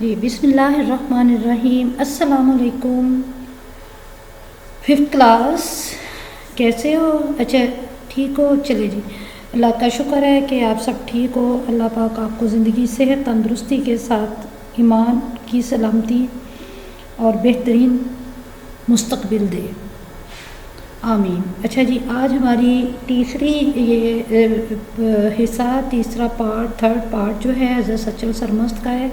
جی بسم اللہ الرحمن الرحیم۔ السلام علیکم۔ 5th کلاس کیسے ہو؟ اچھا ٹھیک ہو؟ چلے جی، اللہ کا شکر ہے کہ آپ سب ٹھیک ہو۔ اللہ پاک آپ کو زندگی صحت تندرستی کے ساتھ ایمان کی سلامتی اور بہترین مستقبل دے، آمین۔ اچھا جی، آج ہماری تیسری حصہ، تیسرا پارٹ، تھرڈ پارٹ جو ہے حضرت سچل سرمست کا ہے۔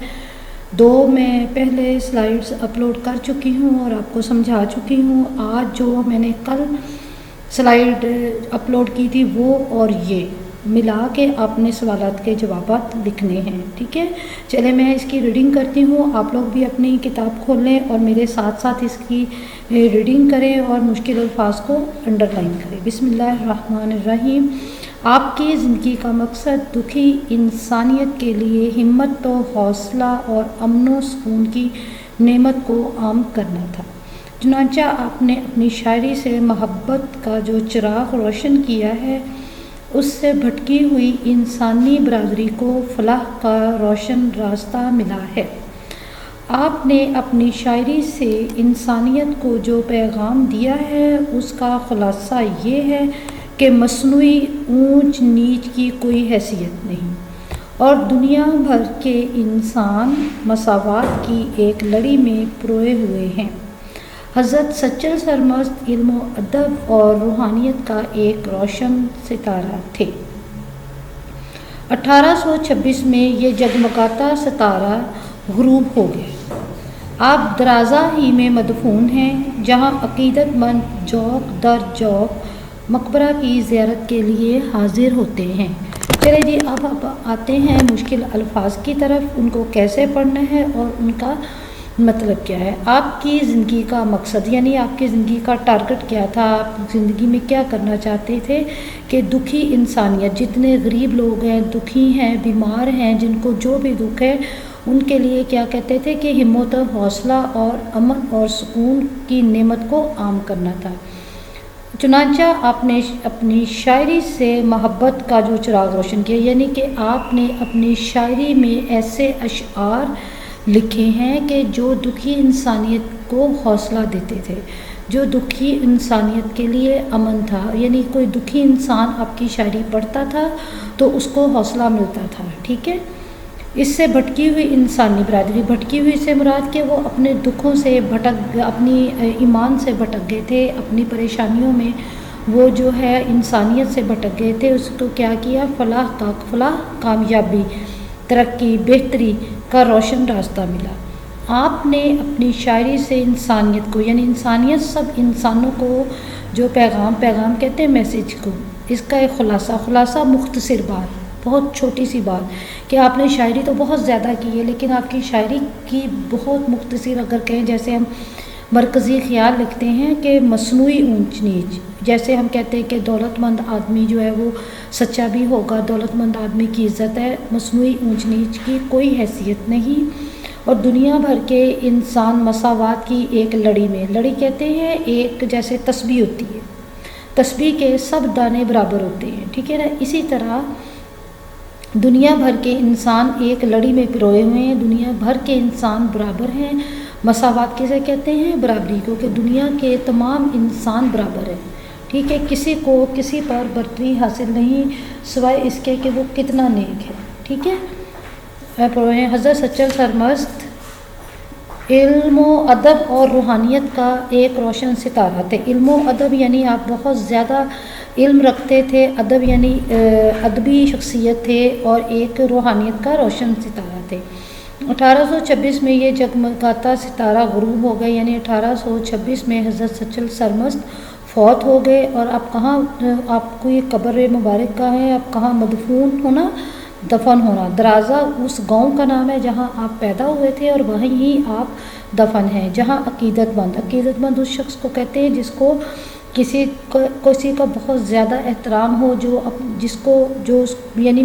2 میں پہلے سلائیڈز اپلوڈ کر چکی ہوں اور آپ کو سمجھا چکی ہوں۔ آج جو میں نے کل سلائیڈ اپلوڈ کی تھی وہ اور یہ ملا کے آپ نے سوالات کے جوابات لکھنے ہیں، ٹھیک ہے؟ چلے میں اس کی ریڈنگ کرتی ہوں، آپ لوگ بھی اپنی کتاب کھول لیں اور میرے ساتھ ساتھ اس کی ریڈنگ کریں اور مشکل الفاظ کو انڈر لائن کریں۔ بسم اللہ الرحمن الرحیم۔ آپ کی زندگی کا مقصد دکھی انسانیت کے لیے ہمت و حوصلہ اور امن و سکون کی نعمت کو عام کرنا تھا۔ چنانچہ آپ نے اپنی شاعری سے محبت کا جو چراغ روشن کیا ہے، اس سے بھٹکی ہوئی انسانی برادری کو فلاح کا روشن راستہ ملا ہے۔ آپ نے اپنی شاعری سے انسانیت کو جو پیغام دیا ہے اس کا خلاصہ یہ ہے کہ مصنوعی اونچ نیچ کی کوئی حیثیت نہیں اور دنیا بھر کے انسان مساوات کی ایک لڑی میں پروئے ہوئے ہیں۔ حضرت سچل سرمست علم و ادب اور روحانیت کا ایک روشن ستارہ تھے۔ 1826 میں یہ جگمگاتا ستارہ غروب ہو گیا۔ آپ درازہ ہی میں مدفون ہیں، جہاں عقیدت مند جوق در جوق مقبرہ کی زیارت کے لیے حاضر ہوتے ہیں۔ چلے جی، اب آتے ہیں مشکل الفاظ کی طرف، ان کو کیسے پڑھنا ہے اور ان کا مطلب کیا ہے۔ آپ کی زندگی کا مقصد، یعنی آپ کی زندگی کا ٹارگٹ کیا تھا، آپ زندگی میں کیا کرنا چاہتے تھے کہ دکھی انسانیت، جتنے غریب لوگ ہیں، دکھی ہیں، بیمار ہیں، جن کو جو بھی دکھ ہے، ان کے لیے کیا کہتے تھے کہ ہمت و حوصلہ اور امن اور سکون کی نعمت کو عام کرنا تھا۔ چنانچہ آپ نے اپنی شاعری سے محبت کا جو چراغ روشن کیا، یعنی کہ آپ نے اپنی شاعری میں ایسے اشعار لکھے ہیں کہ جو دکھی انسانیت کو حوصلہ دیتے تھے، جو دکھی انسانیت کے لیے امن تھا، یعنی کوئی دکھی انسان آپ کی شاعری پڑھتا تھا تو اس کو حوصلہ ملتا تھا، ٹھیک ہے؟ اس سے بھٹکی ہوئی انسانی برادری، بھٹکی ہوئی سے مراد کہ وہ اپنے دکھوں سے اپنی ایمان سے بھٹک گئے تھے، اپنی پریشانیوں میں وہ جو ہے انسانیت سے بھٹک گئے تھے، اس کو کیا کیا؟ فلاح، کامیابی، ترقی، بہتری کا روشن راستہ ملا۔ آپ نے اپنی شاعری سے انسانیت کو، یعنی انسانیت سب انسانوں کو جو پیغام کہتے ہیں میسیج کو، اس کا ایک خلاصہ مختصر بات، بہت چھوٹی سی بات کہ آپ نے شاعری تو بہت زیادہ کی ہے، لیکن آپ کی شاعری کی بہت مختصر، اگر کہیں جیسے ہم مرکزی خیال لکھتے ہیں کہ مصنوعی اونچ نیچ، جیسے ہم کہتے ہیں کہ دولت مند آدمی جو ہے وہ سچا بھی ہوگا، دولت مند آدمی کی عزت ہے، مصنوعی اونچ نیچ کی کوئی حیثیت نہیں، اور دنیا بھر کے انسان مساوات کی ایک لڑی میں، لڑی کہتے ہیں ایک جیسے تسبیح ہوتی ہے، تسبیح کے سب دانے برابر ہوتے ہیں، ٹھیک ہے نا؟ اسی طرح دنیا بھر کے انسان ایک لڑی میں پروئے ہوئے ہیں، دنیا بھر کے انسان برابر ہیں۔ مساوات کسے کہتے ہیں؟ برابری کو، کہ دنیا کے تمام انسان برابر ہیں، ٹھیک ہے؟ کسی کو کسی پر برتری حاصل نہیں سوائے اس کے کہ وہ کتنا نیک ہے، ٹھیک ہے؟ حضرت سچل سرمست علم و ادب اور روحانیت کا ایک روشن ستارہ تھے۔ علم و ادب یعنی آپ بہت زیادہ علم رکھتے تھے، ادب یعنی ادبی شخصیت تھے، اور ایک روحانیت کا روشن ستارہ تھے۔ 1826 میں یہ جگمگاتا ستارہ غروب ہو گئے، یعنی 1826 میں حضرت سچل سرمست فوت ہو گئے، اور آپ کہاں، آپ کو یہ قبر مبارک کا ہے، آپ کہاں مدفون ہونا، دفن ہونا، درازہ اس گاؤں کا نام ہے جہاں آپ پیدا ہوئے تھے، اور وہیں ہی آپ دفن ہیں، جہاں عقیدت مند اس شخص کو کہتے ہیں جس کو کسی کا بہت زیادہ احترام ہو، یعنی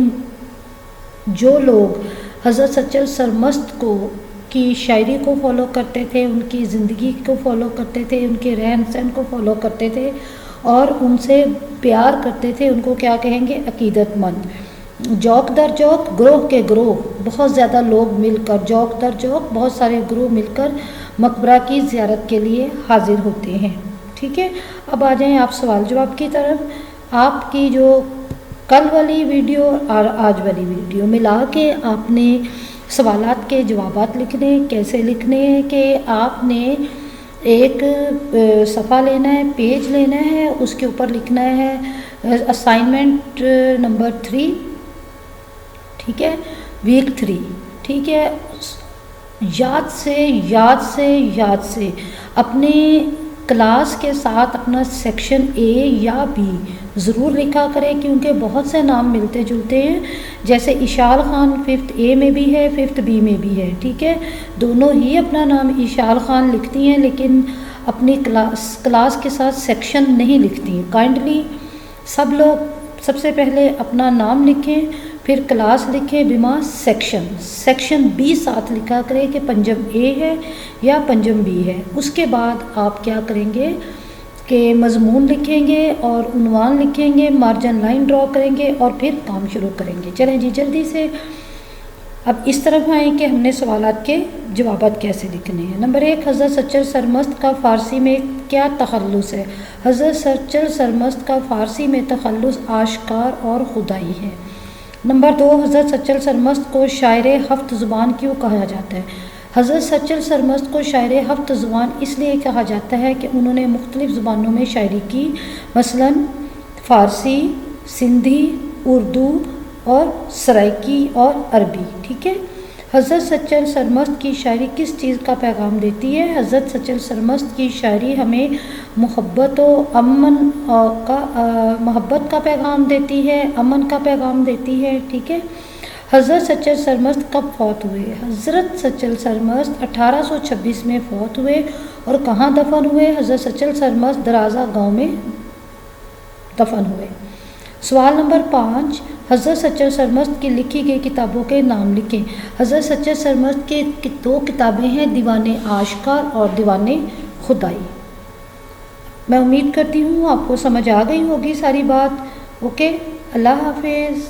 جو لوگ حضرت سچل سرمست کی شاعری کو فالو کرتے تھے، ان کی زندگی کو فالو کرتے تھے، ان کے رہن سہن کو فالو کرتے تھے اور ان سے پیار کرتے تھے، ان کو کیا کہیں گے؟ عقیدت مند۔ جوک در جوک گروہ کے گروہ بہت زیادہ لوگ مل کر، جوک در جوک بہت سارے گروہ مل کر مقبرہ کی زیارت کے لیے حاضر ہوتے ہیں. ٹھیک ہے، اب آ جائیں آپ سوال جواب کی طرف. آپ کی جو کل والی ویڈیو اور آج والی ویڈیو ملا کے آپ نے سوالات کے جوابات لکھنے. کیسے لکھنے ہیں کہ آپ نے ایک صفحہ لینا ہے، پیج لینا ہے، اس کے اوپر لکھنا ہے اسائنمنٹ نمبر 3. ٹھیک ہے، ویک 3. ٹھیک ہے، یاد سے اپنے کلاس کے ساتھ اپنا سیکشن اے یا بی ضرور لکھا کرے، کیونکہ بہت سے نام ملتے جلتے ہیں. جیسے اشال خان 5th اے میں بھی ہے، 5th بی میں بھی ہے. ٹھیک ہے، دونوں ہی اپنا نام اشال خان لکھتی ہیں، لیکن اپنی کلاس کے ساتھ سیکشن نہیں لکھتی ہیں. کائنڈلی سب لوگ سب سے پہلے اپنا نام لکھیں، پھر کلاس لکھیں بما سیکشن بی ساتھ لکھا کرے کہ پنجم اے ہے یا پنجم بی ہے. اس کے بعد آپ کیا کریں گے کہ مضمون لکھیں گے اور عنوان لکھیں گے، مارجن لائن ڈرا کریں گے اور پھر کام شروع کریں گے. چلیں جی جلدی سے اب اس طرف آئیں کہ ہم نے سوالات کے جوابات کیسے لکھنے ہیں. نمبر 1، حضرت سچل سرمست کا فارسی میں کیا تخلص ہے؟ حضرت سچل سرمست کا فارسی میں تخلص آشکار اور خدائی ہے. نمبر 2، حضرت سچل سرمست کو شاعر ہفت زبان کیوں کہا جاتا ہے؟ حضرت سچل سرمست کو شاعر ہفت زبان اس لیے کہا جاتا ہے کہ انہوں نے مختلف زبانوں میں شاعری کی، مثلا فارسی، سندھی، اردو اور سرائکی اور عربی. ٹھیک ہے، حضرت سچل سرمست کی شاعری کس چیز کا پیغام دیتی ہے؟ حضرت سچل سرمست کی شاعری ہمیں محبت و امن محبت کا پیغام دیتی ہے، امن کا پیغام دیتی ہے. ٹھیک ہے، حضرت سچل سرمست کب فوت ہوئے؟ حضرت سچل سرمست 1826 میں فوت ہوئے. اور کہاں دفن ہوئے؟ حضرت سچل سرمست درازہ گاؤں میں دفن ہوئے. سوال نمبر 5، حضرت سچل سرمست کی لکھی گئی کتابوں کے نام لکھیں. حضرت سچل سرمست کی 2 کتابیں ہیں، دیوان آشکار اور دیوان خدائی. میں امید کرتی ہوں آپ کو سمجھ آ گئی ہوگی ساری بات. اوکے، اللہ حافظ.